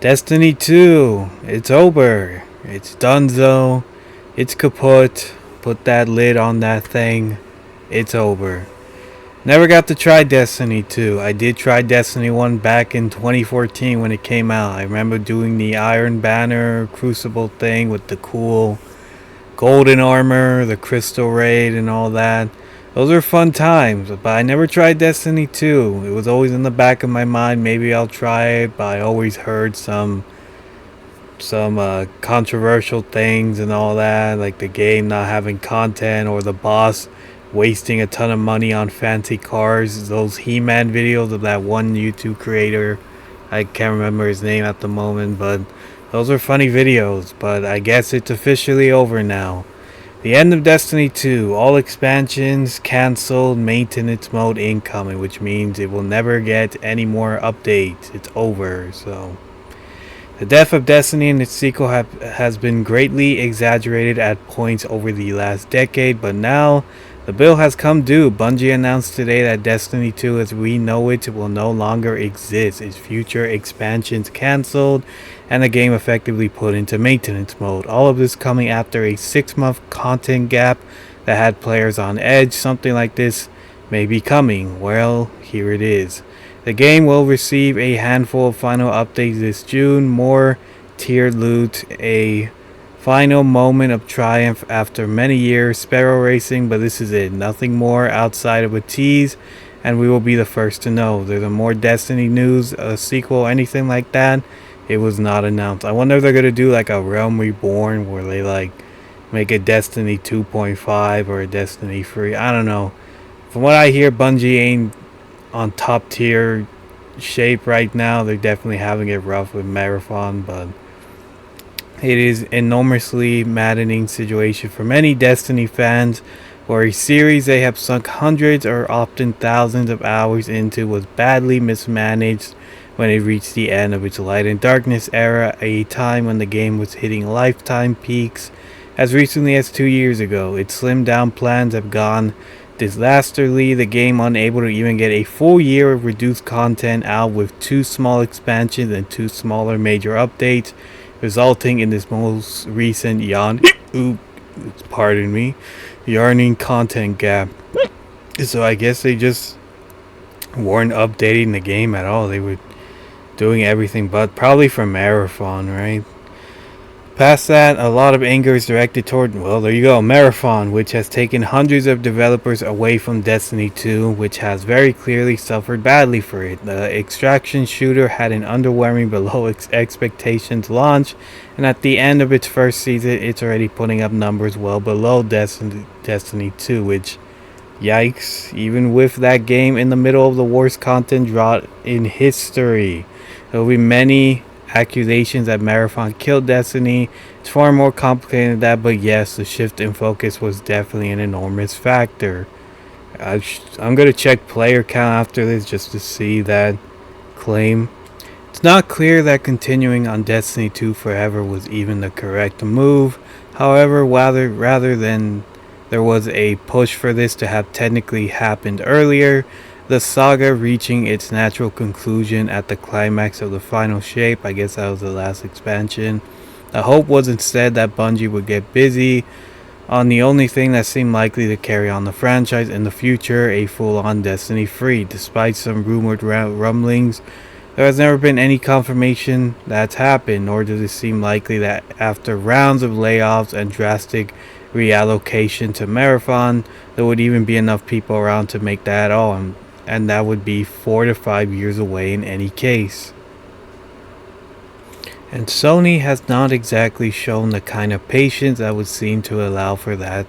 Destiny 2, it's over. It's donezo. It's kaput. Put that lid on that thing. It's over. Never got to try Destiny 2. I did try Destiny 1 back in 2014 when it came out. I remember doing the Iron Banner Crucible thing with the cool golden armor, the crystal raid, and all that. Those were fun times, but I never tried Destiny 2. It was always in the back of my mind, maybe I'll try it, but I always heard some controversial things and all that, like the game not having content or the boss wasting a ton of money on fancy cars. Those He-Man videos of that one YouTube creator, I can't remember his name at the moment, but those are funny videos. But I guess it's officially over now. The end of Destiny 2, all expansions cancelled, maintenance mode incoming, which means it will never get any more updates. It's over, so the death of Destiny and its sequel has been greatly exaggerated at points over the last decade, but now the bill has come due. Bungie announced today that Destiny 2 as we know it will no longer exist, its future expansions cancelled, and the game effectively put into maintenance mode. All of this coming after a 6-month content gap that had players on edge. Something like this may be coming. Well, here it is. The game will receive a handful of final updates this June, more tiered loot, a final moment of triumph after many years, Sparrow Racing, but this is it. Nothing more outside of a tease, and we will be the first to know. There's more Destiny news, a sequel, anything like that. It was not announced. I wonder if they're going to do like a Realm Reborn where they like make a Destiny 2.5 or a Destiny 3. I don't know. From what I hear, Bungie ain't on top tier shape right now. They're definitely having it rough with Marathon, but it is enormously maddening situation for many Destiny fans, where a series they have sunk hundreds or often thousands of hours into was badly mismanaged when it reached the end of its Light and Darkness era, a time when the game was hitting lifetime peaks as recently as 2 years ago. Its slimmed down plans have gone disastrously, the game unable to even get a full year of reduced content out with 2 small expansions and 2 smaller major updates, resulting in this most recent yarning content gap. So I guess they just weren't updating the game at all. They were doing everything but, probably for Marathon, right? Past that, a lot of anger is directed toward, well, there you go, Marathon, which has taken hundreds of developers away from Destiny 2, which has very clearly suffered badly for it. The extraction shooter had an underwhelming below expectations launch, and at the end of its first season, it's already putting up numbers well below Destiny 2, which, yikes, even with that game in the middle of the worst content drought in history. There will be many accusations that Marathon killed Destiny. It's far more complicated than that, but yes, the shift in focus was definitely an enormous factor. I'm going to check player count after this just to see that claim. It's not clear that continuing on Destiny 2 forever was even the correct move. However, rather than there was a push for this to have technically happened earlier, the saga reaching its natural conclusion at the climax of the final shape, I guess that was the last expansion. The hope was instead that Bungie would get busy on the only thing that seemed likely to carry on the franchise in the future, a full-on Destiny 3. Despite some rumored rumblings, there has never been any confirmation that's happened, nor does it seem likely that after rounds of layoffs and drastic reallocation to Marathon, there would even be enough people around to make that at all, and that would be 4 to 5 years away in any case. And Sony has not exactly shown the kind of patience that would seem to allow for that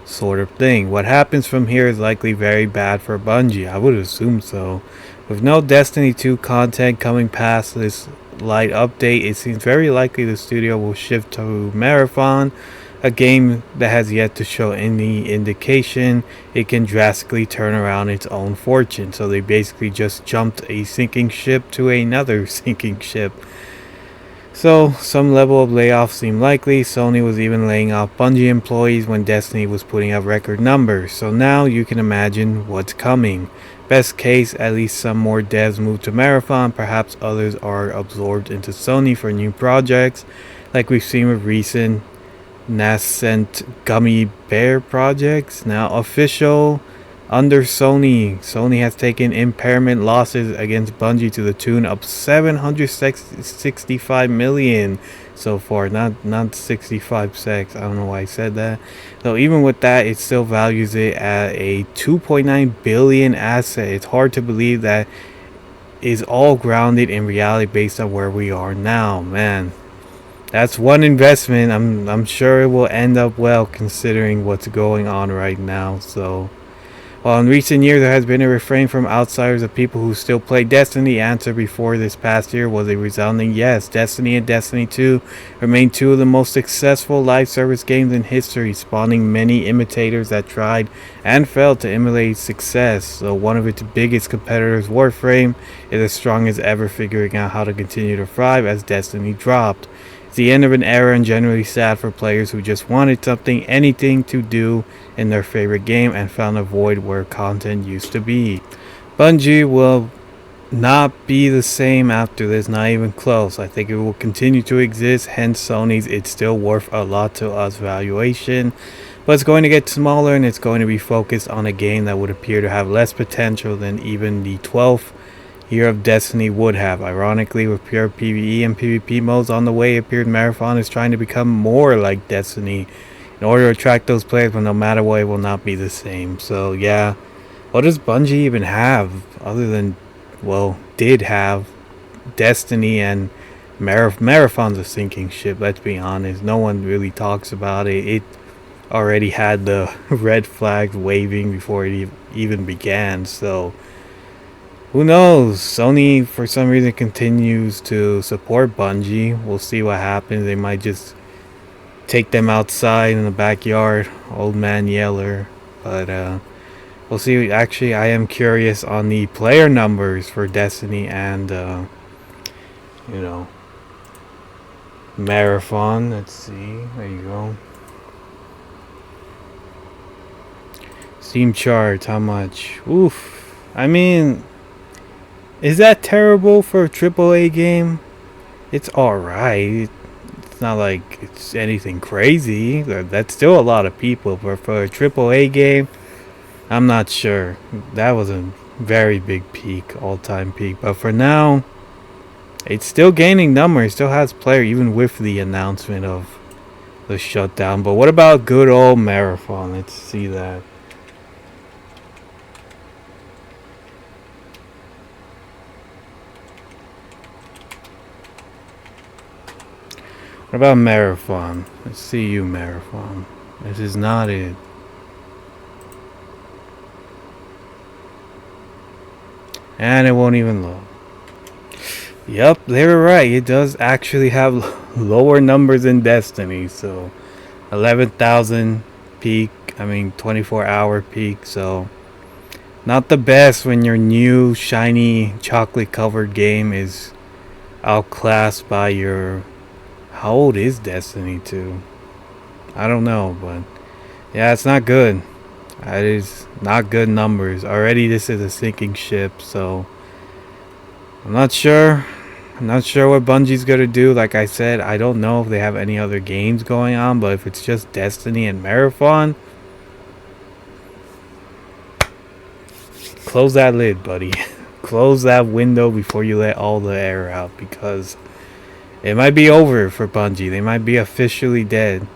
sort of thing. What happens from here is likely very bad for Bungie, I would assume so. With no Destiny 2 content coming past this light update, it seems very likely the studio will shift to Marathon, a game that has yet to show any indication it can drastically turn around its own fortune. So they basically just jumped a sinking ship to another sinking ship. So some level of layoffs seem likely. Sony was even laying off Bungie employees when Destiny was putting up record numbers. So now you can imagine what's coming. Best case, at least some more devs move to Marathon. Perhaps others are absorbed into Sony for new projects, like we've seen with recent nascent gummy bear projects. Now official under Sony. Sony has taken impairment losses against Bungie to the tune of 765 million so far. Not 65 secs. I don't know why I said that. So even with that, it still values it at a 2.9 billion asset. It's hard to believe that is all grounded in reality based on where we are now, man. That's one investment. I'm sure it will end up well considering what's going on right now. So, while in recent years there has been a refrain from outsiders of people who still play Destiny, the answer before this past year was a resounding yes. Destiny and Destiny 2 remain two of the most successful live service games in history, spawning many imitators that tried and failed to emulate success. So one of its biggest competitors, Warframe, is as strong as ever, figuring out how to continue to thrive as Destiny dropped. It's the end of an era and generally sad for players who just wanted something, anything to do in their favorite game and found a void where content used to be. Bungie will not be the same after this, not even close. I think it will continue to exist, hence Sony's "it's still worth a lot to us" valuation. But it's going to get smaller and it's going to be focused on a game that would appear to have less potential than even the 12th year of Destiny would have. Ironically, with pure PvE and PvP modes on the way, it appeared Marathon is trying to become more like Destiny in order to attract those players, but no matter what, it will not be the same. So yeah, what does Bungie even have other than, well, did have Destiny and Marathon's a sinking ship, let's be honest. No one really talks about it. It already had the red flags waving before it even began, so who knows? Sony, for some reason, continues to support Bungie. We'll see what happens. They might just take them outside in the backyard. Old man Yeller. But we'll see. Actually, I am curious on the player numbers for Destiny and, Marathon. Let's see. There you go. Steam charts. How much? Oof. I mean, is that terrible for a AAA game? It's alright. It's not like it's anything crazy. That's still a lot of people. But for a AAA game, I'm not sure. That was a very big peak, all-time peak. But for now, it's still gaining numbers. It still has players, even with the announcement of the shutdown. But what about good old Marathon? Let's see that. What about Marathon? Let's see you, Marathon. This is not it. And it won't even load. Yep, they were right. It does actually have lower numbers than Destiny. So 11,000 peak. 24-hour peak. So not the best when your new shiny chocolate covered game is outclassed by your... How old is Destiny 2? I don't know, but yeah, it's not good. That is not good numbers. Already this is a sinking ship, so I'm not sure. I'm not sure what Bungie's gonna do. Like I said, I don't know if they have any other games going on, but if it's just Destiny and Marathon, close that lid, buddy. Close that window before you let all the air out, because it might be over for Bungie. They might be officially dead.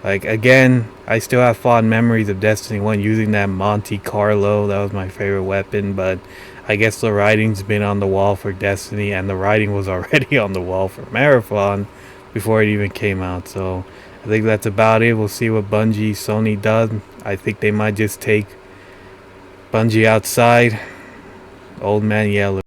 Like, again, I still have fond memories of Destiny 1 using that Monte Carlo. That was my favorite weapon, but I guess the writing's been on the wall for Destiny, and the writing was already on the wall for Marathon before it even came out. So I think that's about it. We'll see what Bungie, Sony does. I think they might just take Bungie outside. Old man Yeller.